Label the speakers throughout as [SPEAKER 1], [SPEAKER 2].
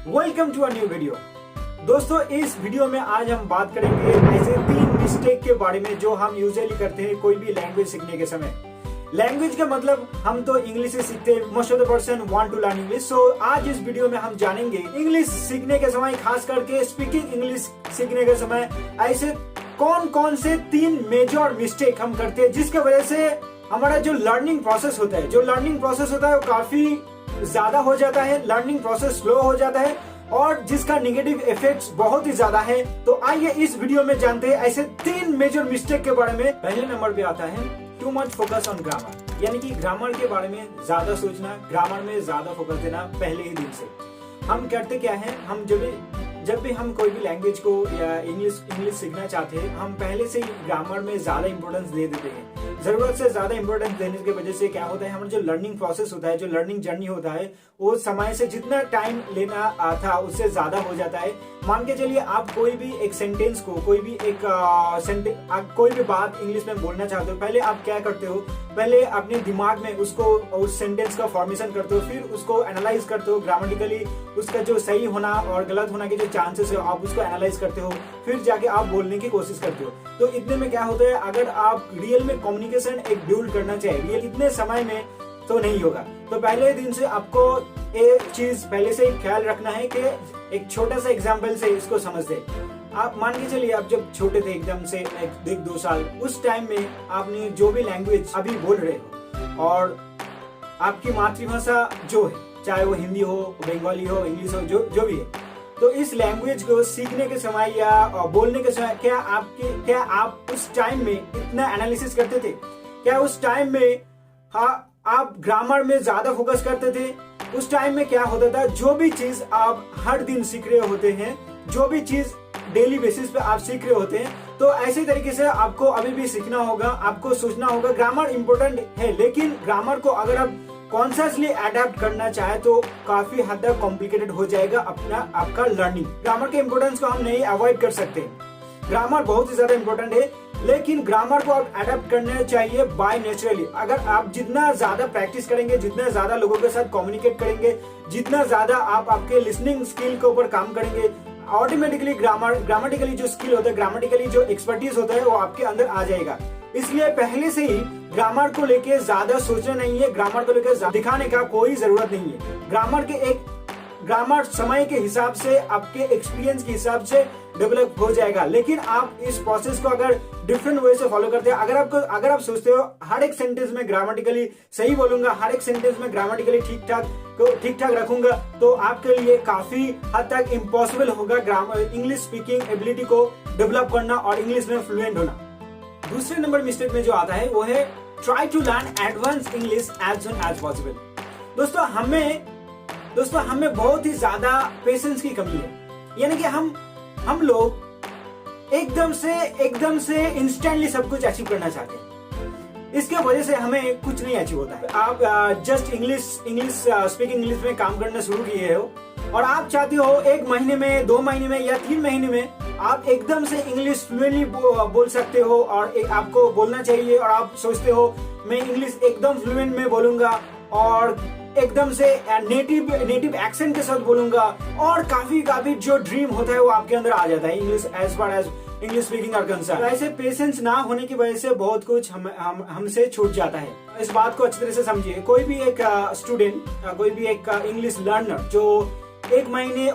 [SPEAKER 1] Welcome to a new video. दोस्तों, इस video में आज हम बात करेंगे ऐसे 3 मिस्टेक के बारे में जो हम यूजुअली करते हैं कोई भी लैंग्वेज सीखने के समय। लैंग्वेज का मतलब हम तो इंग्लिश से सीखते हैं, most of the person want to learn English. So आज इस वीडियो में हम जानेंगे इंग्लिश सीखने के समय, खास करके स्पीकिंग इंग्लिश सीखने के समय ऐसे कौन कौन से 3 मेजर मिस्टेक हम करते हैं जिसके वजह से हमारा जो लर्निंग प्रोसेस होता है वो काफी ज्यादा हो जाता है, लर्निंग प्रोसेस स्लो हो जाता है और जिसका नेगेटिव इफेक्ट्स बहुत ही ज्यादा है। तो आइए इस वीडियो में जानते हैं ऐसे 3 मेजर मिस्टेक के बारे में। पहले नंबर पे आता है too much focus on grammar, यानी कि ग्रामर के बारे में ज्यादा सोचना, ग्रामर में ज्यादा फोकस देना पहले ही दिन से। हम करते क्या है, हम जब भी हम कोई भी लैंग्वेज को या इंग्लिश सीखना चाहते हैं, हम पहले से ही ग्रामर में ज्यादा इंपॉर्टेंस दे देते हैं। जरूरत से ज्यादा इंपॉर्टेंस देने की वजह से क्या होता है, हमारा जो लर्निंग प्रोसेस होता है, जो लर्निंग जर्नी होता है, वो समय से जितना टाइम लेना था उससे ज्यादा हो जाता है। मान के चलिए आप कोई भी एक सेंटेंस को, कोई भी बात इंग्लिश में बोलना चाहते हो, पहले आप क्या करते हो, पहले अपने दिमाग में उसको उस सेंटेंस का फॉर्मेशन करते हो, फिर उसको एनालाइज करते हो ग्रामेटिकली, उसका जो सही होना और गलत होना के जो चांसेस है आप उसको एनालाइज करते हो, फिर जाके आप बोलने की कोशिश करते हो। तो इतने में क्या होता है, अगर आप रियल में कम्युनिकेशन एक बिल्ड करना चाहिए इतने समय में तो नहीं होगा। तो पहले दिन से आपको एक चीज पहले से ख्याल रखना है कि एक छोटा सा एग्जाम्पल से इसको समझ दे। आप मान के चलिए आप जब छोटे थे, एकदम से 1-2 साल, उस टाइम में आपने जो भी लैंग्वेज अभी बोल रहे हो और आपकी मातृभाषा जो है, चाहे वो हिंदी हो, बंगाली हो, इंग्लिश हो, जो भी है, तो इस लैंग्वेज को सीखने के समय या बोलने के समय क्या आप उस टाइम में इतना एनालिसिस करते थे? क्या उस टाइम में आप ग्रामर में ज्यादा फोकस करते थे? उस टाइम में क्या होता था, जो भी चीज आप हर दिन सीख रहे होते हैं, जो भी चीज डेली बेसिस पे आप सीख रहे होते हैं, तो ऐसे तरीके से आपको अभी भी सीखना होगा, आपको सोचना होगा। ग्रामर इंपॉर्टेंट है, लेकिन ग्रामर को अगर आप कॉन्शियसली अडेप्ट करना चाहे तो काफी हद तक कॉम्प्लिकेटेड हो जाएगा आपका लर्निंग। ग्रामर के इंपॉर्टेंस को हम नहीं अवॉइड कर सकते, ग्रामर बहुत ही ज्यादा इंपॉर्टेंट है, लेकिन ग्रामर को आप अडेप्ट करना चाहिए बाय नेचुरली। अगर आप जितना ज्यादा प्रैक्टिस करेंगे, जितना ज्यादा लोगों के साथ कम्युनिकेट करेंगे, जितना ज्यादा आप आपके लिसनिंग स्किल के ऊपर काम करेंगे, ऑटोमेटिकली ग्रामेटिकली जो स्किल होता है, ग्रामेटिकली जो एक्सपर्टीज होता है वो आपके अंदर आ जाएगा। इसलिए पहले से ही ग्रामर को लेके ज्यादा सोचना नहीं है, ग्रामर को लेकर दिखाने का कोई जरूरत नहीं है। ग्रामर समय के हिसाब से, आपके एक्सपीरियंस के हिसाब से डेवलप हो जाएगा, लेकिन आप इस प्रोसेस को अगर डिफरेंट वे से फॉलो करते हैं, अगर आप सोचते हो हर एक सेंटेंस में ग्रामेटिकली सही बोलूंगा, हर एक सेंटेंस में ग्रामेटिकली ठीक ठाक रखूंगा, तो आपके लिए काफी हद तक इम्पॉसिबल होगा इंग्लिश स्पीकिंग एबिलिटी को डेवलप करना और इंग्लिश में फ्लुएंट होना। दूसरे नंबर मिस्टेक में जो आता है वो है try to learn advance English as soon as possible. दोस्तों हमें बहुत ही ज्यादा पेशेंस की कमी है, यानी कि हम लोग एकदम से इंस्टेंटली सब कुछ अचीव करना चाहते हैं। इसके वजह से हमें कुछ नहीं अचीव होता है। आप जस्ट इंग्लिश स्पीकिंग इंग्लिश में काम करना शुरू किए हो और आप चाहते हो 1 महीने में, 2 महीने में या 3 महीने में आप एकदम से इंग्लिश फ्लुएंटली बोल सकते हो और आपको बोलना चाहिए, और आप सोचते हो मैं इंग्लिश एकदम फ्लुएंट में बोलूंगा और एकदम से नेटिव एक्सेंट के साथ बोलूंगा, और काफी जो ड्रीम होता है वो आपके अंदर आ जाता है English as far as English speaking are concern. ऐसे पेशेंस ना होने की वजह से बहुत कुछ हमसे छूट जाता है। इस बात को अच्छी तरह से समझिए। कोई भी एक स्टूडेंट, कोई भी एक इंग्लिश लर्नर जो 1 महीने,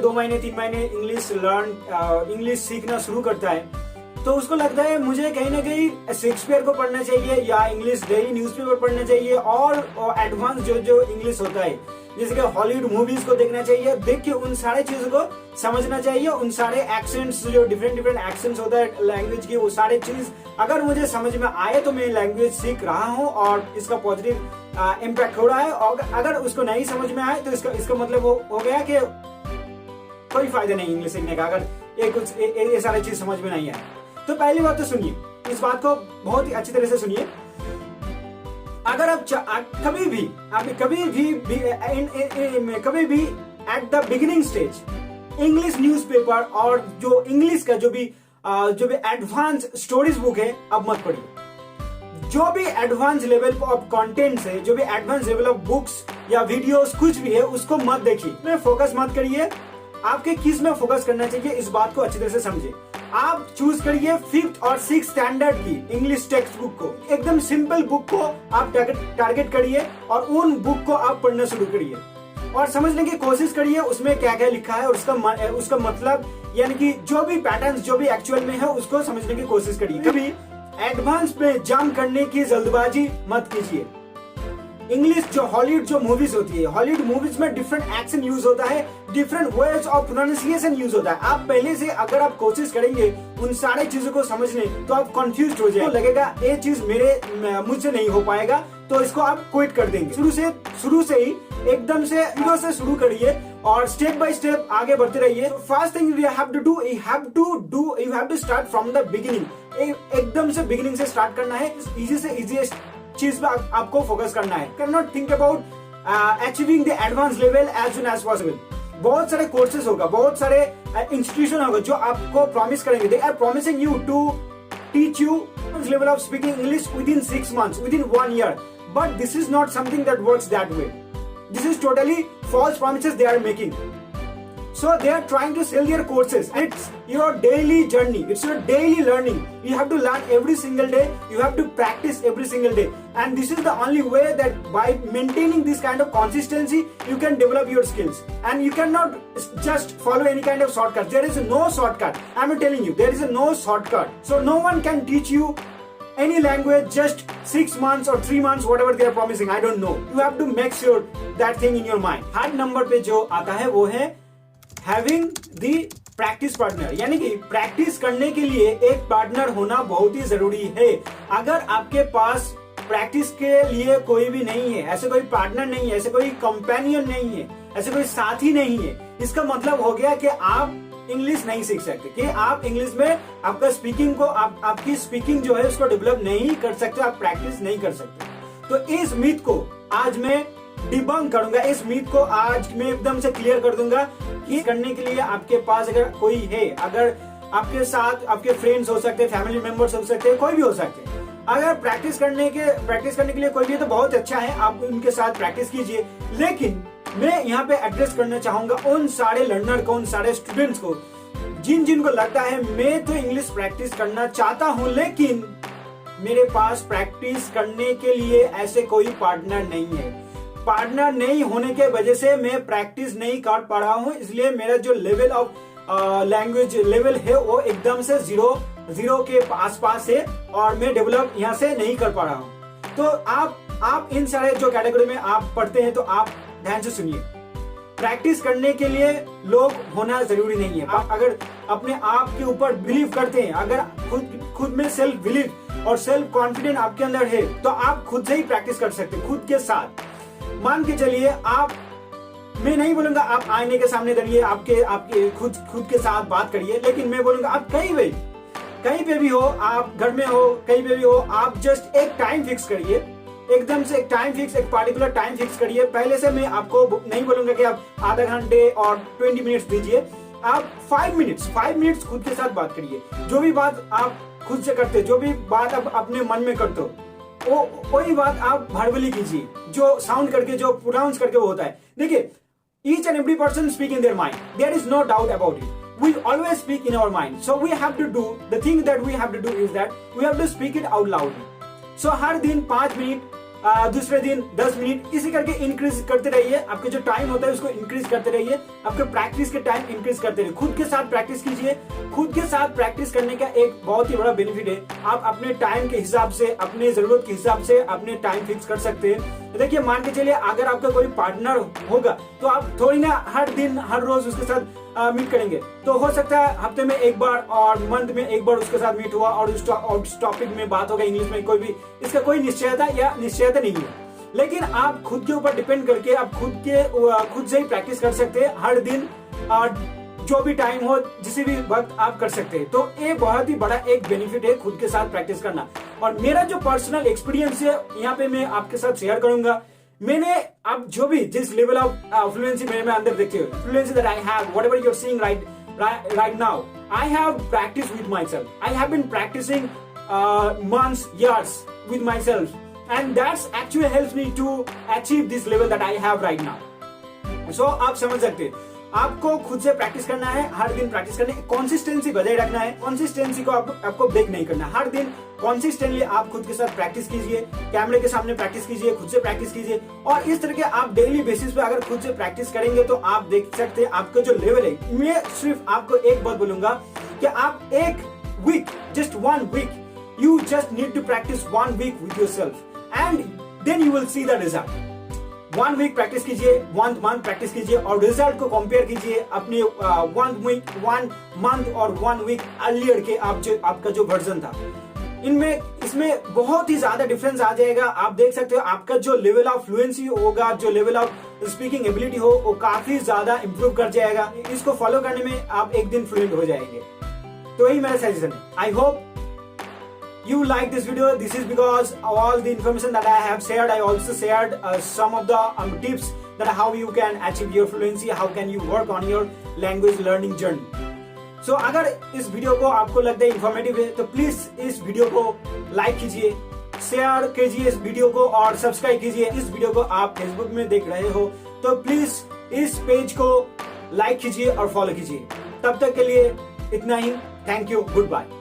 [SPEAKER 1] 2 महीने, 3 महीने इंग्लिश सीखना शुरू करता है, तो उसको लगता है मुझे कहीं ना कहीं शेक्सपियर को पढ़ना चाहिए या इंग्लिश डेली न्यूज़पेपर पढ़ना चाहिए और एडवांस जो इंग्लिश होता है, जैसे कि हॉलीवुड मूवीज को देखना चाहिए, देख के उन सारे चीजों को समझना चाहिए, उन सारे एक्सेंट्स, जो डिफरेंट एक्सेंट्स होता है लैंग्वेज के, वो सारे चीज अगर मुझे समझ में आए तो मैं लैंग्वेज सीख रहा हूँ और इसका पॉजिटिव इम्पैक्ट हो रहा है। और अगर उसको नहीं समझ में आए तो इसका मतलब हो गया कि कोई फायदा नहीं इंग्लिश सीखने का, अगर ये सारी चीज समझ में नहीं आए। तो पहली बात तो सुनिए, इस बात को बहुत ही अच्छी तरह से सुनिए। अगर आप कभी भी at the beginning stage English newspaper और जो इंग्लिश का जो भी एडवांस स्टोरीज बुक है, अब मत पढ़िए। जो भी एडवांस लेवल ऑफ कंटेंट्स है, जो भी एडवांस लेवल ऑफ बुक्स या वीडियोस कुछ भी है उसको मत देखिए, में फोकस मत करिए। आपके किस में फोकस करना चाहिए इस बात को अच्छी तरह से समझिए। आप चूज करिए 5th और 6th स्टैंडर्ड की इंग्लिश टेक्स्ट बुक को, एकदम सिंपल बुक को आप टारगेट करिए और उन बुक को आप पढ़ना शुरू करिए और समझने की कोशिश करिए उसमें क्या क्या लिखा है और उसका मतलब यानी कि जो भी पैटर्न्स जो भी एक्चुअल में है उसको समझने की कोशिश करिए। कभी एडवांस में जंप करने की जल्दबाजी मत कीजिए। इंग्लिश जो हॉलीवुड जो मूवीज होती है, हॉलीवुड मूवीज में डिफरेंट एक्शन यूज होता है, different words of pronunciation use होता है। आप पहले से अगर आप कोशिश करेंगे उन सारे चीजों को समझने तो आप कंफ्यूज हो जाएंगे, लगेगा ये चीज मुझसे नहीं हो पाएगा, तो इसको आप क्विट कर देंगे। शुरू से ही एकदम से जीरो से शुरू करिए और स्टेप बाय स्टेप आगे बढ़ते रहिए। First thing you have to start from the beginning. एकदम से बिगिनिंग से स्टार्ट करना है, इजी से इजीएस्ट चीज पे आपको फोकस करना है। Can not think about achieving the advance level as soon as possible. बहुत सारे कोर्सेज होगा, बहुत सारे इंस्टीट्यूशन होगा जो आपको प्रॉमिस करेंगे, they are promising you to teach you level of speaking English within 6 months, within 1 year, but this is not something that works that way. This is totally false promises they are making. So they are trying to sell their courses. It's your daily journey. It's your daily learning. You have to learn every single day. You have to practice every single day. And this is the only way that by maintaining this kind of consistency, you can develop your skills. And you cannot just follow any kind of shortcut. There is no shortcut. I'm telling you, there is no shortcut. So no one can teach you any language just 6 months or 3 months, whatever they are promising. I don't know. You have to make sure that thing in your mind. Third number पे जो आता है वो है having the practice partner, यानी कि practice करने के लिए एक पार्टनर होना बहुत ही जरूरी है। अगर आपके पास प्रैक्टिस के लिए कोई भी नहीं है, ऐसे कोई पार्टनर नहीं है, ऐसे कोई कंपेनियन नहीं है, ऐसे कोई साथी नहीं है, इसका मतलब हो गया कि आप इंग्लिश नहीं सीख सकते, कि आप इंग्लिश में आपका स्पीकिंग को आपकी स्पीकिंग जो है उसको डेवलप नहीं कर सकते, आप प्रैक्टिस नहीं कर सकते। तो इस मिथ को आज मैं डिबंक करूंगा, इस मिथ को आज मैं एकदम से क्लियर कर दूंगा कि करने के लिए आपके पास अगर कोई है, अगर आपके साथ आपके फ्रेंड्स हो सकते हैं, फैमिली मेंबर्स हो सकते हैं, कोई भी हो सकते हैं, अगर प्रैक्टिस करने के लिए कोई भी है तो बहुत अच्छा है, आप उनके साथ प्रैक्टिस कीजिए। लेकिन मैं यहाँ पे एड्रेस करना चाहूंगा उन सारे लर्नर को, उन सारे स्टूडेंट्स को जिनको लगता है मैं तो इंग्लिश प्रैक्टिस करना चाहता हूँ लेकिन मेरे पास प्रैक्टिस करने के लिए ऐसे कोई पार्टनर नहीं है, पार्टनर नहीं होने के वजह से मैं प्रैक्टिस नहीं कर पा रहा हूँ, इसलिए मेरा जो लेवल ऑफ लैंग्वेज लेवल है वो एकदम से जीरो के आसपास है और मैं डेवलप यहाँ से नहीं कर पा रहा हूँ। तो आप इन सारे जो कैटेगरी में आप पढ़ते हैं तो आप ध्यान से सुनिए, प्रैक्टिस करने के लिए लोग होना जरूरी नहीं है। आप अगर अपने आप के ऊपर बिलीव करते हैं, अगर खुद में सेल्फ बिलीव और सेल्फ कॉन्फिडेंस आपके अंदर है तो आप खुद से ही प्रैक्टिस कर सकते हैं, खुद के साथ। मान के चलिए मैं नहीं बोलूंगा आप आईने के सामने धरिए, आपके खुद के साथ बात करिए, लेकिन मैं बोलूंगा आप कहीं पे भी हो, आप घर में हो, कहीं पे भी हो, आप जस्ट एक टाइम फिक्स करिए, एकदम से एक पार्टिकुलर टाइम फिक्स करिए। पहले से मैं आपको नहीं बोलूंगा कि आप आधा घंटे और 20 मिनट्स दीजिए, आप 5 मिनट्स खुद के साथ बात करिए। जो भी बात आप खुद से करते, जो भी बात आप अपने मन में करते हो वही बात आप वर्बली कीजिए, जो साउंड करके, जो प्रोनाउंस करके वो होता है। देखिए, each and every person speak in their mind, there is no doubt about it. We always speak in our mind, so we have to do the thing that we have to do is that we have to speak it out loudly. So हर दिन 5 minute, दूसरे दिन 10 minute, इसी करके increase करते रहिए। आपके जो time होता है उसको इंक्रीज करते रहिए, आपके प्रैक्टिस के टाइम इंक्रीज करते रहिए। खुद के साथ प्रैक्टिस कीजिए। खुद के साथ प्रैक्टिस करने का एक बहुत ही बड़ा बेनिफिट है, आप अपने टाइम के हिसाब से, अपने जरूरत के हिसाब से अपने टाइम फिक्स कर सकते हैं। देखिए, मान के चलिए अगर आपका कोई पार्टनर होगा तो आप थोड़ी ना हर दिन हर रोज उसके साथ मीट करेंगे, तो हो सकता है हफ्ते में एक बार और मंथ में एक बार उसके साथ मीट हुआ और उस टॉपिक में बात होगा इंग्लिश में, कोई भी इसका कोई निश्चयता नहीं है। लेकिन आप खुद के ऊपर डिपेंड करके आप खुद से ही प्रैक्टिस कर सकते हैं। हर दिन जो भी टाइम हो, जिस भी वक्त आप कर सकते हैं। तो ये बहुत ही बड़ा एक बेनिफिट है खुद के साथ प्रैक्टिस करना। और मेरा जो पर्सनल एक्सपीरियंस है यहाँ पे मैं आपके साथ शेयर करूंगा। मैंने अब जो भी जिस लेवल ऑफ फ्लुएंसी मेरे में अंदर देखते हो, fluency that I have, whatever you are seeing right now, I have practiced with myself. I have been practicing months, years with myself, and that's actually helps me to achieve this level that I have right now. So आप समझ सकते हैं, आपको खुद से practice करना है, हर दिन प्रैक्टिस करना है, कंसिस्टेंसी बजाय रखना है, कंसिस्टेंसी को आपको ब्रेक नहीं करना है। हर दिन कंसिस्टेंटली आप खुद के साथ प्रैक्टिस कीजिए, कैमरे के सामने प्रैक्टिस कीजिए, खुद से प्रैक्टिस कीजिए, और इस तरह के आप डेली बेसिस पे अगर खुद से प्रैक्टिस करेंगे तो आप देख सकते हैं आपका जो लेवल है। मैं सिर्फ आपको एक बात बोलूंगा कि आप एक week, just 1 week, you just need to practice 1 week with yourself and then you will see the result. 1 week practice कीजिए, 1 month प्रैक्टिस कीजिए और रिजल्ट को कंपेयर कीजिए अपने 1 month और 1 week अर्लियर के आपका जो वर्जन था, इसमें बहुत ही ज्यादा डिफरेंस आ जाएगा। आप देख सकते हो आपका जो लेवल ऑफ फ्लुएंसी होगा, जो लेवल ऑफ स्पीकिंग एबिलिटी हो, वो काफी ज्यादा इंप्रूव कर जाएगा। इसको फॉलो करने में आप एक दिन फ्लुएंट हो जाएंगे। तो यही मेरा सजेशन है। I hope you like this video. This is because all the information that I have shared, I also shared some of the tips that how you can achieve your fluency, how can you work on your language learning journey. So अगर इस video को आपको लगता है informative है तो please इस video को लाइक कीजिए, शेयर कीजिए इस वीडियो को और सब्सक्राइब कीजिए। इस वीडियो को आप फेसबुक में देख रहे हो तो प्लीज इस पेज को लाइक कीजिए और फॉलो कीजिए। तब तक के लिए इतना ही। Thank you, good bye.